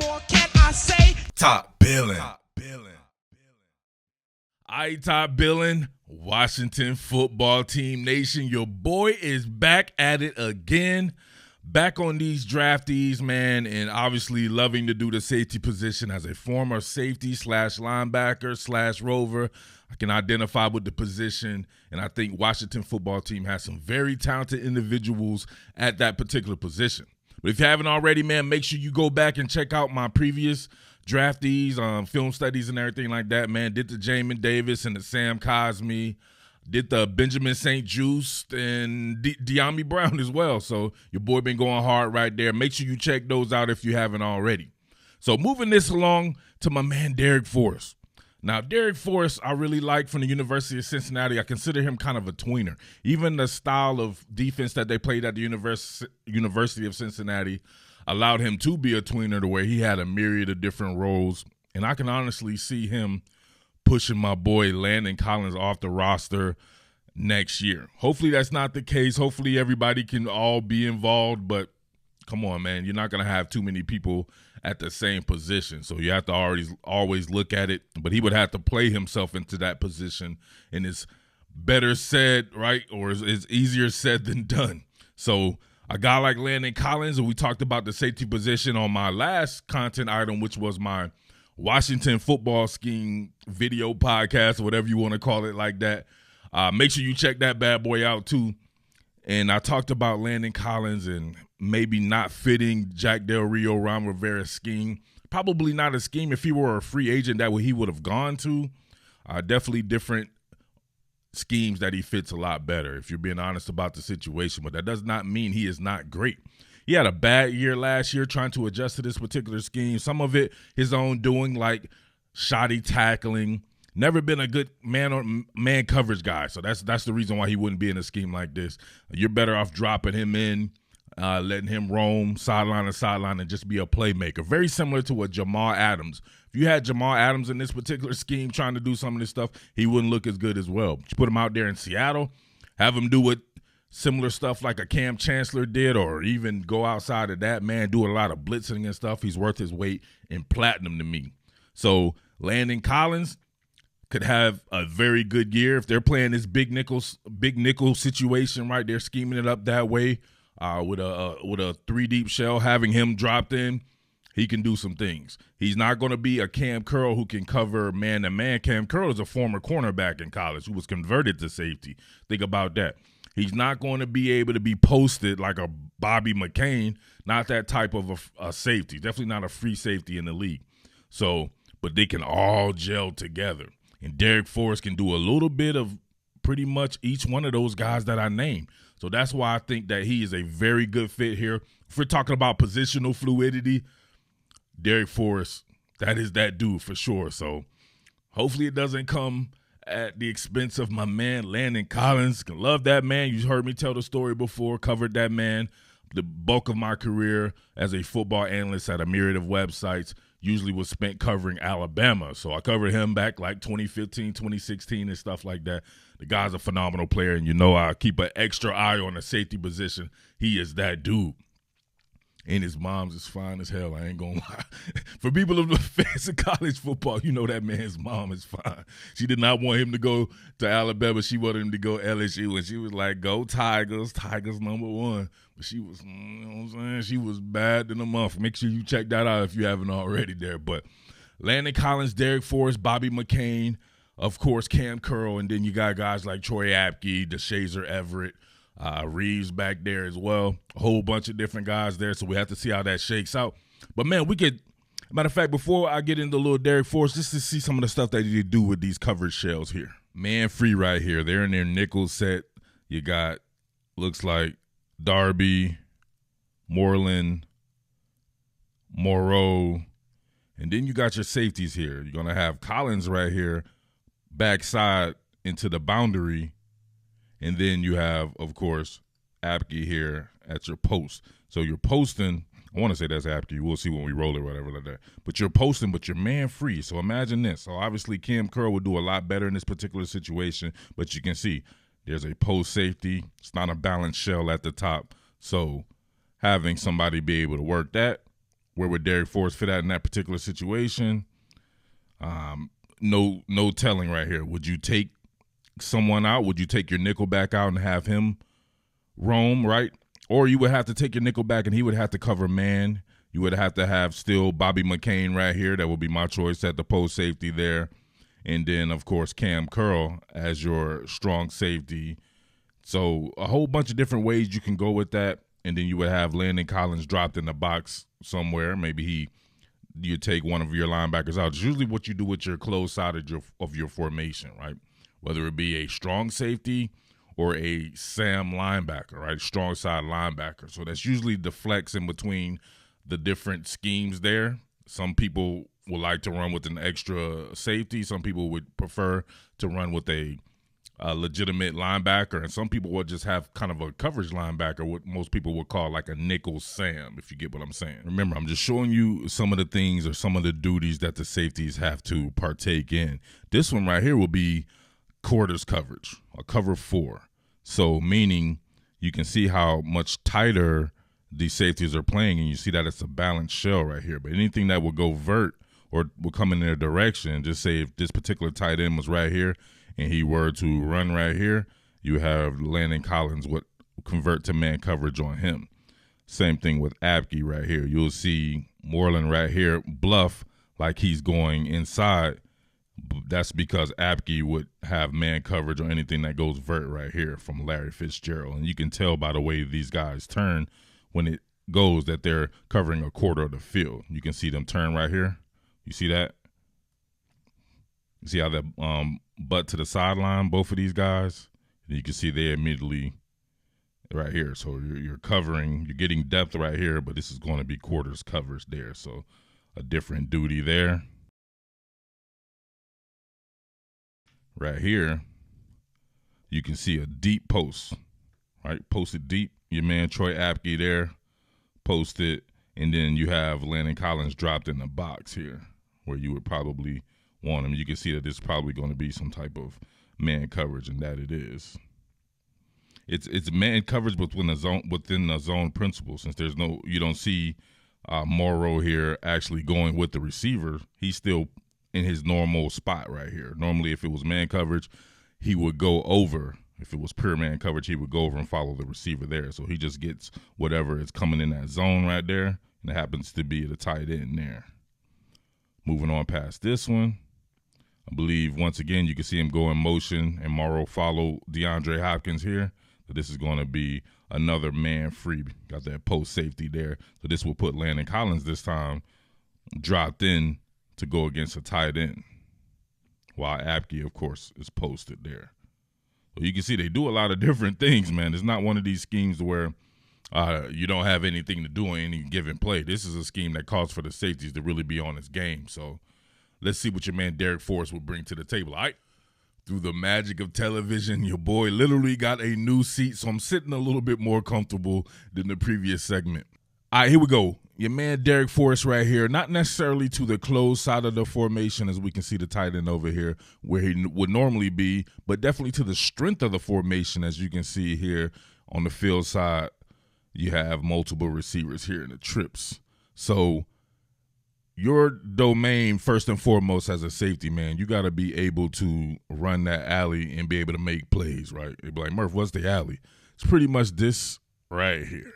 more can I say? Top Billin. I Top Billin, Washington Football Team Nation. Your boy is back at it again. Back on these draftees, man, and obviously loving to do the safety position as a former safety / linebacker / rover. I can identify with the position, and I think Washington Football Team has some very talented individuals at that particular position. But if you haven't already, man, make sure you go back and check out my previous draftees, film studies and everything like that, man. Did the Jamin Davis and the Sam Cosme. Did the Benjamin St. Juste and De'Ami Brown as well. So your boy been going hard right there. Make sure you check those out if you haven't already. So moving this along to my man Darrick Forrest. Now, Darrick Forrest, I really like from the University of Cincinnati. I consider him kind of a tweener. Even the style of defense that they played at the University of Cincinnati allowed him to be a tweener to where he had a myriad of different roles. And I can honestly see him pushing my boy Landon Collins off the roster next year. Hopefully that's not the case. Hopefully everybody can all be involved, but come on, man. You're not going to have too many people at the same position, so you have to always look at it. But he would have to play himself into that position, and it's better said, right, or it's easier said than done. So a guy like Landon Collins, and we talked about the safety position on my last content item, which was my Washington football scheme video podcast, or whatever you want to call it like that. Make sure you check that bad boy out too. And I talked about Landon Collins and maybe not fitting Jack Del Rio, Ron Rivera's scheme. Probably not a scheme if he were a free agent that he would have gone to. Definitely different schemes that he fits a lot better, if you're being honest about the situation. But that does not mean he is not great. He had a bad year last year trying to adjust to this particular scheme. Some of it his own doing, like shoddy tackling. Never been a good man coverage guy. So that's the reason why he wouldn't be in a scheme like this. You're better off dropping him in, letting him roam sideline to sideline and just be a playmaker. Very similar to a Jamal Adams. If you had Jamal Adams in this particular scheme trying to do some of this stuff, he wouldn't look as good as well. But you put him out there in Seattle, have him do what similar stuff like a Cam Chancellor did, or even go outside of that, man, do a lot of blitzing and stuff. He's worth his weight in platinum to me. So Landon Collins could have a very good year if they're playing this big nickel situation, right? They're scheming it up that way with a 3-deep shell, having him dropped in. He can do some things. He's not going to be a Kam Curl who can cover man-to-man. Kam Curl is a former cornerback in college who was converted to safety. Think about that. He's not going to be able to be posted like a Bobby McCain, not that type of a safety. Definitely not a free safety in the league. So, but they can all gel together. And Darrick Forrest can do a little bit of pretty much each one of those guys that I named. So that's why I think that he is a very good fit here. If we're talking about positional fluidity, Darrick Forrest, that is that dude for sure. So hopefully it doesn't come at the expense of my man Landon Collins. Love that man. You heard me tell the story before, covered that man. The bulk of my career as a football analyst at a myriad of websites usually was spent covering Alabama. So I covered him back like 2015, 2016 and stuff like that. The guy's a phenomenal player, and you know I keep an extra eye on the safety position. He is that dude. And his mom's is fine as hell, I ain't gonna lie. For people of the fans of college football, you know that man's mom is fine. She did not want him to go to Alabama. She wanted him to go LSU, and she was like, go Tigers, Tigers #1. But she was, you know what I'm saying? She was bad than a month. Make sure you check that out if you haven't already there. But Landon Collins, Darrick Forrest, Bobby McCain, of course, Kam Curl, and then you got guys like Troy Apke, DeShazer Everett, Reeves back there as well. A whole bunch of different guys there, so we have to see how that shakes out. But, man, we could – matter of fact, before I get into little Darrick Forrest, just to see some of the stuff that you do with these coverage shells here. Man free right here. They're in their nickel set. You got, looks like, Darby, Moreland, Moreau, and then you got your safeties here. You're going to have Collins right here, backside into the boundary. And then you have, of course, Apke here at your post. So you're posting, I want to say that's Apke. We'll see when we roll it, whatever like that. But you're posting, but you're man-free. So imagine this. So obviously Kam Curl would do a lot better in this particular situation. But you can see there's a post safety. It's not a balanced shell at the top. So having somebody be able to work that where would Darrick Forrest fit at in that particular situation? No telling right here. Would you take someone out? Would you take your nickel back out and have him roam, right? Or you would have to take your nickel back and he would have to cover man. You would have to have still Bobby McCain right here. That would be my choice at the post safety there. And then, of course, Kam Curl as your strong safety. So a whole bunch of different ways you can go with that. And then you would have Landon Collins dropped in the box somewhere. Maybe you take one of your linebackers out. It's usually what you do with your close side of your formation, right? Whether it be a strong safety or a Sam linebacker, right? Strong side linebacker. So that's usually the flex in between the different schemes there. Some people would like to run with an extra safety. Some people would prefer to run with a legitimate linebacker, and some people would just have kind of a coverage linebacker, what most people would call like a nickel Sam, if you get what I'm saying. Remember, I'm just showing you some of the things or some of the duties that the safeties have to partake in. This one right here will be quarters coverage, a cover 4. So meaning you can see how much tighter these safeties are playing, and you see that it's a balanced shell right here. But anything that will go vert or will come in their direction, just say if this particular tight end was right here and he were to run right here, you have Landon Collins would convert to man coverage on him. Same thing with Apke right here. You'll see Moreland right here bluff like he's going inside. That's because Apke would have man coverage on anything that goes vert right here from Larry Fitzgerald. And you can tell by the way these guys turn when it goes that they're covering a quarter of the field. You can see them turn right here. You see that? You see how that butt to the sideline, both of these guys? And you can see they immediately right here. So you're covering, you're getting depth right here, but this is going to be quarters coverage there. So a different duty there. Right here, you can see a deep post, right? Posted deep. Your man Troy Apke there, posted, and then you have Landon Collins dropped in the box here where you would probably want him. You can see that this is probably going to be some type of man coverage, and that it is. It's man coverage within the zone principle, since there's no, you don't see Morrow here actually going with the receiver. He's still in his normal spot right here. Normally, if it was man coverage, he would go over. If it was pure man coverage, he would go over and follow the receiver there. So he just gets whatever is coming in that zone right there, and it happens to be the tight end there. Moving on past this one, I believe once again you can see him go in motion, and Morrow follow DeAndre Hopkins here. So this is going to be another man free. Got that post safety there. So this will put Landon Collins this time dropped in to go against a tight end, while Apke, of course, is posted there. So you can see they do a lot of different things, man. It's not one of these schemes where you don't have anything to do on any given play. This is a scheme that calls for the safeties to really be on its game. So let's see what your man Darrick Forrest will bring to the table. All right. Through the magic of television, your boy literally got a new seat, so I'm sitting a little bit more comfortable than the previous segment. All right, here we go. Your man Darrick Forrest right here, not necessarily to the close side of the formation as we can see the tight end over here where he would normally be, but definitely to the strength of the formation as you can see here on the field side. You have multiple receivers here in the trips. So your domain, first and foremost, as a safety, man, you got to be able to run that alley and be able to make plays, right? They'd be like, Murph, what's the alley? It's pretty much this right here,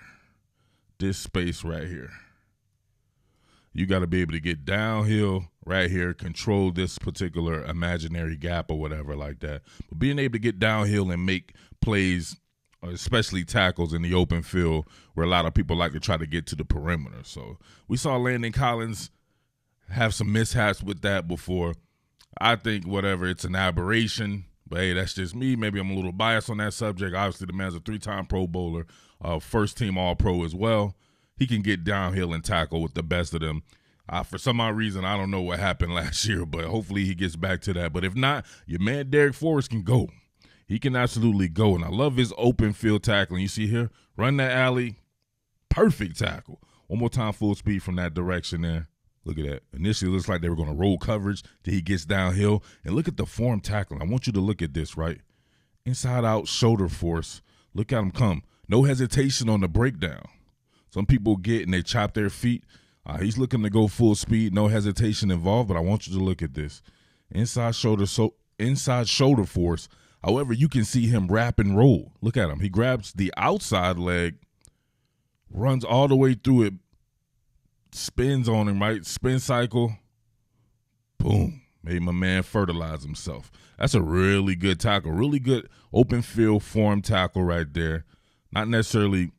this space right here. You got to be able to get downhill right here, control this particular imaginary gap or whatever like that. But being able to get downhill and make plays, especially tackles in the open field where a lot of people like to try to get to the perimeter. So we saw Landon Collins have some mishaps with that before. I think whatever, it's an aberration. But, hey, that's just me. Maybe I'm a little biased on that subject. Obviously, the man's a 3-time Pro Bowler, first-team All-Pro as well. He can get downhill and tackle with the best of them. For some odd reason, I don't know what happened last year, but hopefully he gets back to that. But if not, your man Darrick Forrest can go. He can absolutely go. And I love his open field tackling. You see here, run that alley, perfect tackle. One more time, full speed from that direction there. Look at that. Initially, it looks like they were going to roll coverage till he gets downhill. And look at the form tackling. I want you to look at this, right? Inside out shoulder force. Look at him come. No hesitation on the breakdown. Some people get and they chop their feet. He's looking to go full speed, no hesitation involved, but I want you to look at this. Inside shoulder force. However, you can see him wrap and roll. Look at him. He grabs the outside leg, runs all the way through it, spins on him, right? Spin cycle. Boom. Made my man fertilize himself. That's a really good tackle. Really good open field form tackle right there. Not necessarily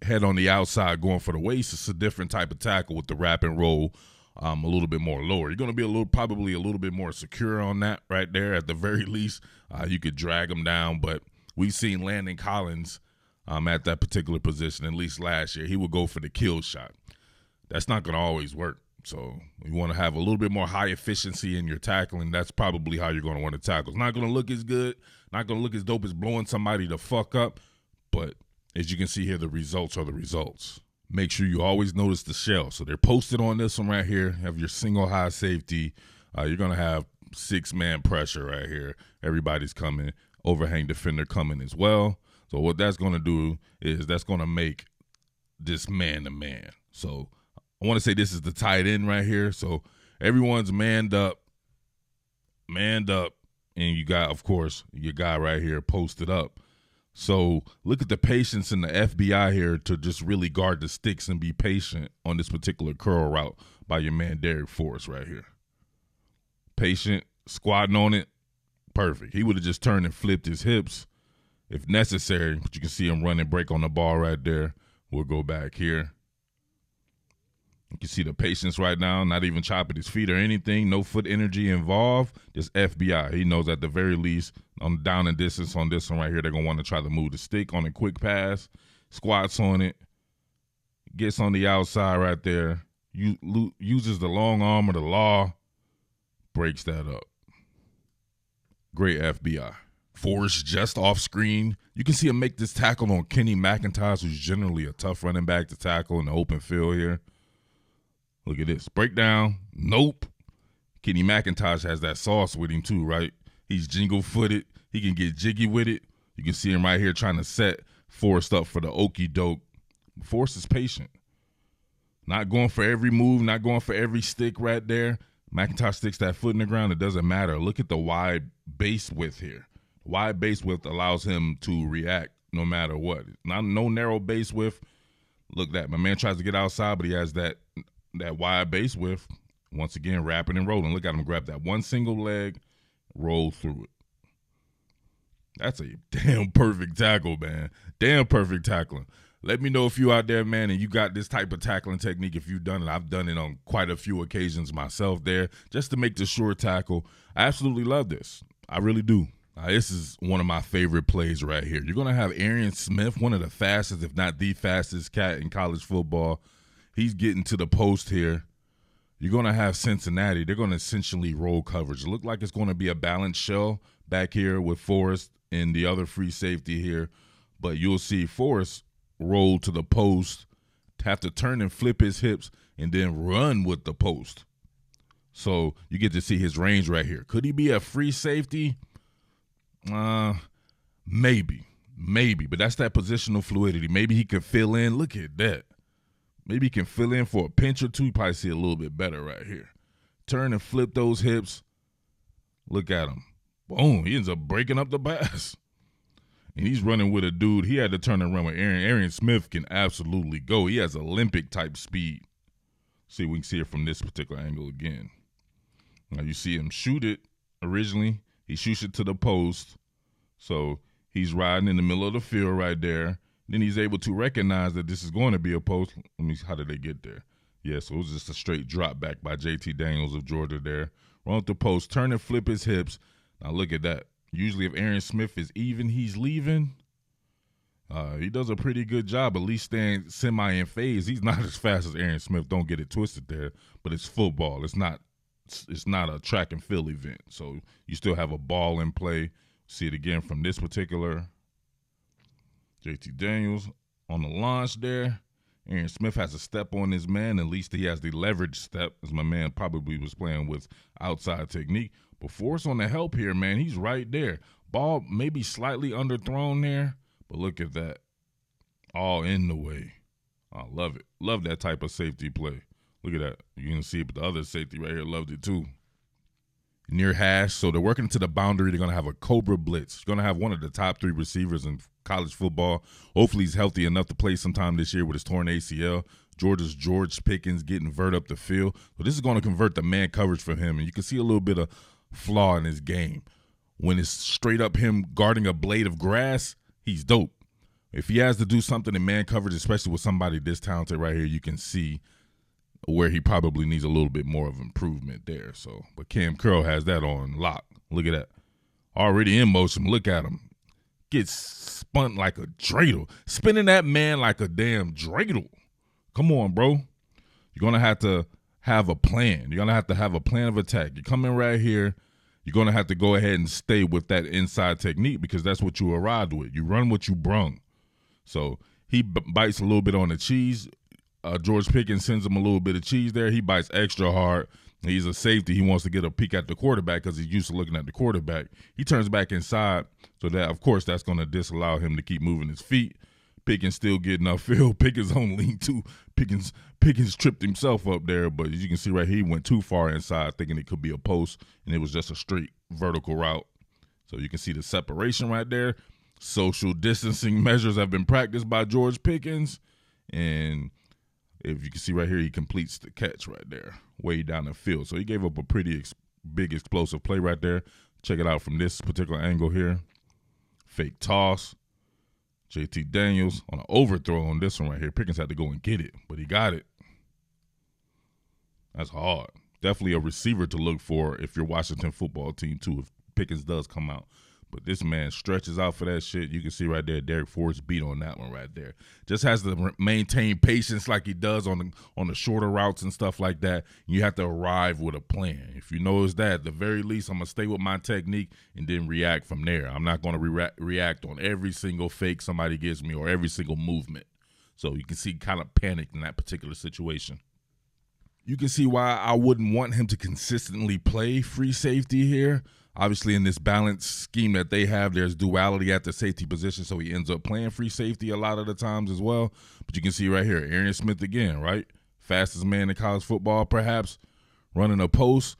head on the outside going for the waist. It's a different type of tackle with the wrap and roll a little bit more lower. You're going to be probably a little bit more secure on that right there. At the very least, you could drag him down. But we've seen Landon Collins at that particular position, at least last year. He would go for the kill shot. That's not going to always work. So you want to have a little bit more high efficiency in your tackling. That's probably how you're going to want to tackle. It's not going to look as good, not going to look as dope as blowing somebody the fuck up. But as you can see here, the results are the results. Make sure you always notice the shell. So they're posted on this one right here. Have your single high safety. You're going to have 6-man pressure right here. Everybody's coming. Overhang defender coming as well. So what that's going to do is that's going to make this man-to-man. So I want to say this is the tight end right here. So everyone's manned up, and you got, of course, your guy right here posted up. So look at the patience in the FBI here to just really guard the sticks and be patient on this particular curl route by your man Darrick Forrest right here. Patient, squatting on it, perfect. He would have just turned and flipped his hips if necessary, but you can see him run and break on the ball right there. We'll go back here. You can see the patience right now, not even chopping his feet or anything. No foot energy involved. Just FBI. He knows at the very least on down and distance on this one right here, they're going to want to try to move the stick on a quick pass. Squats on it. Gets on the outside right there. Uses the long arm of the law. Breaks that up. Great FBI. Forrest just off screen. You can see him make this tackle on Kenny McIntosh, who's generally a tough running back to tackle in the open field here. Look at this. Breakdown. Nope. Kenny McIntosh has that sauce with him too, right? He's jingle-footed. He can get jiggy with it. You can see him right here trying to set Forrest up for the okey doke. Forrest is patient. Not going for every move, not going for every stick right there. McIntosh sticks that foot in the ground. It doesn't matter. Look at the wide base width here. Wide base width allows him to react no matter what. No narrow base width. Look that. My man tries to get outside, but he has that wide base width. Once again, wrapping and rolling. Look at him grab that one single leg, roll through it. That's a damn perfect tackle, man. Damn perfect tackling. Let me know if you out there, man, and you got this type of tackling technique. If you've done it, I've done it on quite a few occasions myself there, just to make the sure tackle. I absolutely love this. I really do. This is one of my favorite plays right here. You're going to have Arian Smith, one of the fastest, if not the fastest cat in college football. He's getting to the post here. You're going to have Cincinnati. They're going to essentially roll coverage. It looks like it's going to be a balanced shell back here with Forrest and the other free safety here. But you'll see Forrest roll to the post, have to turn and flip his hips, and then run with the post. So you get to see his range right here. Could he be a free safety? Maybe. But that's that positional fluidity. Maybe he could fill in. Look at that. Maybe he can fill in for a pinch or two. You probably see a little bit better right here. Turn and flip those hips. Look at him. Boom. He ends up breaking up the pass. And he's running with a dude. He had to turn and run with Aaron. Arian Smith can absolutely go. He has Olympic-type speed. See, we can see it from this particular angle again. Now you see him shoot it originally. He shoots it to the post. So he's riding in the middle of the field right there. Then he's able to recognize that this is going to be a post. Let me see, how did they get there? Yeah, so it was just a straight drop back by JT Daniels of Georgia there. Run with the post, turn and flip his hips. Now look at that. Usually if Arian Smith is even, he's leaving. He does a pretty good job, at least staying semi in phase. He's not as fast as Arian Smith. Don't get it twisted there, but it's football. It's not a track and field event. So you still have a ball in play. See it again from this particular JT Daniels on the launch there. Arian Smith has a step on his man. At least he has the leverage step, as my man probably was playing with outside technique. But Forrest on the help here, man, he's right there. Ball maybe slightly underthrown there, but look at that. All in the way. I love it. Love that type of safety play. Look at that. You can see it, but the other safety right here loved it too. Near hash. So they're working to the boundary. They're going to have a Cobra blitz. You're going to have one of the top 3 receivers in college football. Hopefully he's healthy enough to play sometime this year with his torn ACL. Georgia's George Pickens getting vert up the field. So this is going to convert the man coverage for him. And you can see a little bit of flaw in his game. When it's straight up him guarding a blade of grass, he's dope. If he has to do something in man coverage, especially with somebody this talented right here, you can see where he probably needs a little bit more of improvement there. So, but Kam Curl has that on lock. Look at that. Already in motion. Look at him. Gets spun like a dreidel. Spinning that man like a damn dreidel. Come on, bro. You're going to have a plan. You're going to have a plan of attack. You come in right here. You're going to have to go ahead and stay with that inside technique because that's what you arrived with. You run what you brung. So he bites a little bit on the cheese. George Pickens sends him a little bit of cheese there. He bites extra hard. He's a safety. He wants to get a peek at the quarterback because he's used to looking at the quarterback. He turns back inside, so that, of course, that's going to disallow him to keep moving his feet. Pickens still getting upfield. Pickens on lean too. Pickens tripped himself up there, but as you can see right here, he went too far inside thinking it could be a post, and it was just a straight vertical route. So you can see the separation right there. Social distancing measures have been practiced by George Pickens, and if you can see right here, he completes the catch right there, way down the field. So he gave up a pretty big explosive play right there. Check it out from this particular angle here. Fake toss. JT Daniels on an overthrow on this one right here. Pickens had to go and get it, but he got it. That's hard. Definitely a receiver to look for if your Washington football team too, if Pickens does come out. But this man stretches out for that shit. You can see right there, Darrick Forrest beat on that one right there. Just has to maintain patience like he does on the shorter routes and stuff like that. You have to arrive with a plan. If you notice that, at the very least, I'm going to stay with my technique and then react from there. I'm not going to react on every single fake somebody gives me or every single movement. So you can see kind of panicked in that particular situation. You can see why I wouldn't want him to consistently play free safety here. Obviously, in this balanced scheme that they have, there's duality at the safety position, so he ends up playing free safety a lot of the times as well. But you can see right here, Aaron Smith again, right? Fastest man in college football, perhaps, running a post.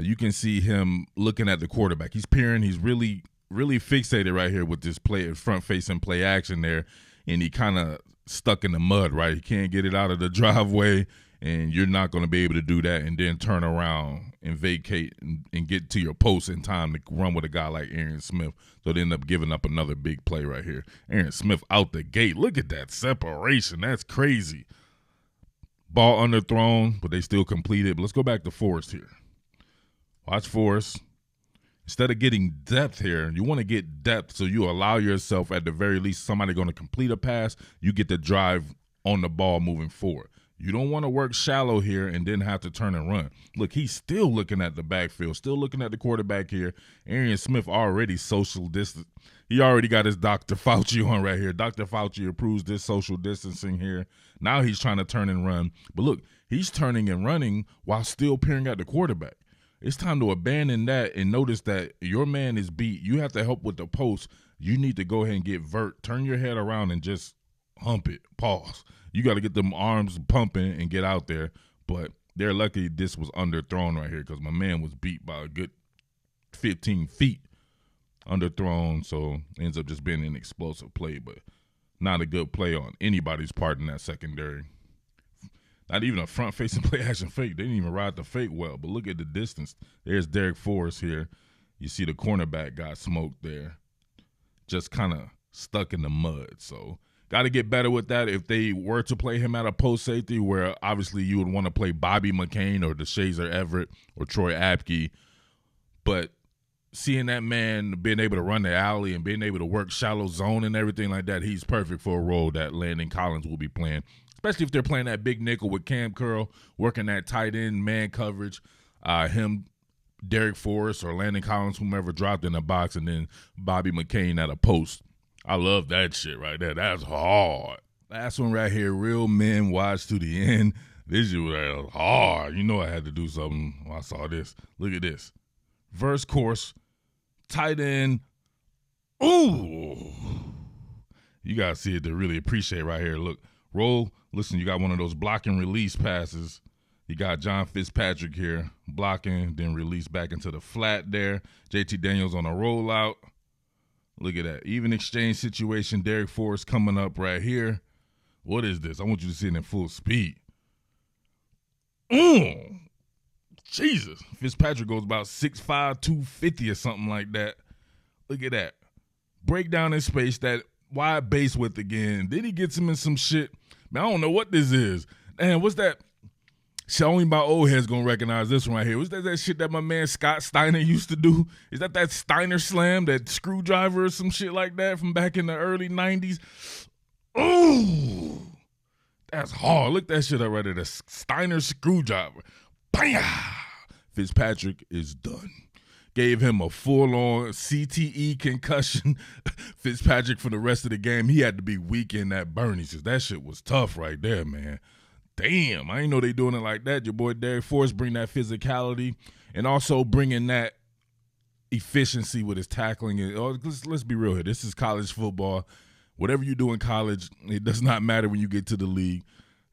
You can see him looking at the quarterback. He's peering. He's really, really fixated right here with this front-facing play action there, and he kind of stuck in the mud, right? He can't get it out of the driveway, and you're not going to be able to do that and then turn around and vacate and get to your post in time to run with a guy like Aaron Smith. So they end up giving up another big play right here. Aaron Smith out the gate. Look at that separation. That's crazy. Ball underthrown, but they still complete it. But let's go back to Forrest here. Watch Forrest. Instead of getting depth here, you want to get depth so you allow yourself, at the very least, somebody going to complete a pass, you get the drive on the ball moving forward. You don't want to work shallow here and then have to turn and run. Look, he's still looking at the backfield, still looking at the quarterback here. Aaron Smith already social distance. He already got his Dr. Fauci on right here. Dr. Fauci approves this social distancing here. Now he's trying to turn and run. But look, he's turning and running while still peering at the quarterback. It's time to abandon that and notice that your man is beat. You have to help with the post. You need to go ahead and get vert. Turn your head around and just hump it. Pause. You got to get them arms pumping and get out there. But they're lucky this was underthrown right here because my man was beat by a good 15 feet. Underthrown, so ends up just being an explosive play, but not a good play on anybody's part in that secondary. Not even a front-facing play action fake. They didn't even ride the fake well, but look at the distance. There's Darrick Forrest here. You see the cornerback got smoked there. Just kind of stuck in the mud, so got to get better with that. If they were to play him at a post safety where obviously you would want to play Bobby McCain or DeShazer Everett or Troy Apke, but seeing that man being able to run the alley and being able to work shallow zone and everything like that, he's perfect for a role that Landon Collins will be playing, especially if they're playing that big nickel with Kam Curl, working that tight end man coverage, him, Darrick Forrest, or Landon Collins, whomever dropped in the box, and then Bobby McCain at a post. I love that shit right there. That's hard. Last one right here, real men watch to the end. This shit was hard. You know I had to do something when I saw this. Look at this. Verse course. Tight end. Ooh. You got to see it to really appreciate right here. Look, roll. Listen, you got one of those block and release passes. You got John Fitzpatrick here blocking, then release back into the flat there. JT Daniels on a rollout. Look at that. Even exchange situation. Darrick Forrest coming up right here. What is this? I want you to see it in full speed. Jesus. Fitzpatrick goes about 6'5", 250 or something like that. Look at that. Breakdown in space, that wide base width again. Then he gets him in some shit. Man, I don't know what this is. Man, what's that? Shit, only my old head's gonna recognize this one right here. Was that shit that my man Scott Steiner used to do? Is that Steiner slam, that screwdriver or some shit like that from back in the early 90s? Ooh, that's hard. Look that shit up right there. The Steiner screwdriver. Bam! Fitzpatrick is done. Gave him a full-on CTE concussion. Fitzpatrick for the rest of the game, he had to be weak in that burn. He says that shit was tough right there, man. Damn, I didn't know they doing it like that. Your boy Darrick Forrest bring that physicality and also bringing that efficiency with his tackling. Let's be real here. This is college football. Whatever you do in college, it does not matter when you get to the league.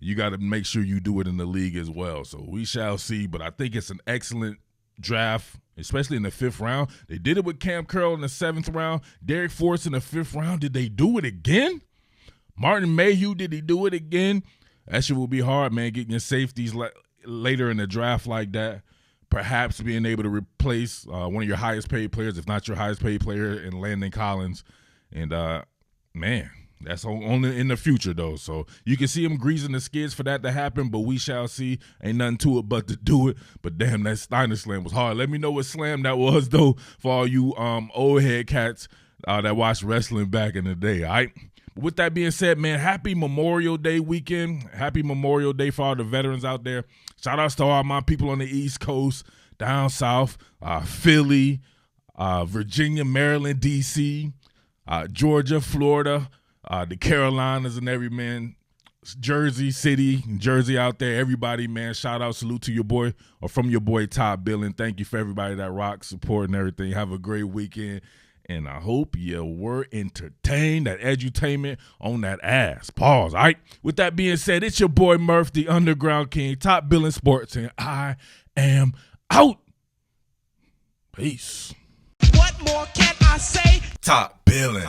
You got to make sure you do it in the league as well. So we shall see, but I think it's an excellent draft, especially in the 5th round. They did it with Kam Curl in the 7th round. Darrick Forrest in the 5th round. Did they do it again? Martin Mayhew, did he do it again? That shit will be hard, man, getting your safeties later in the draft like that. Perhaps being able to replace one of your highest paid players, if not your highest paid player, in Landon Collins. And, man, that's only in the future, though. So you can see him greasing the skids for that to happen, but we shall see. Ain't nothing to it but to do it. But, damn, that Steiner slam was hard. Let me know what slam that was, though, for all you old head cats that watched wrestling back in the day, all right? With that being said, man, happy Memorial Day weekend. Happy Memorial Day for all the veterans out there. Shout outs to all my people on the East Coast, down south, Philly, Virginia, Maryland, D.C., Georgia, Florida, the Carolinas and every man, Jersey City, Jersey out there, everybody, man. Shout out, salute to your boy or from your boy Top Billin. Thank you for everybody that rocks, support, and everything. Have a great weekend. And I hope you were entertained, that edutainment on that ass. Pause, all right? With that being said, it's your boy Murph, the Underground King, Top Billin Sports, and I am out. Peace. What more can I say? Top Billin.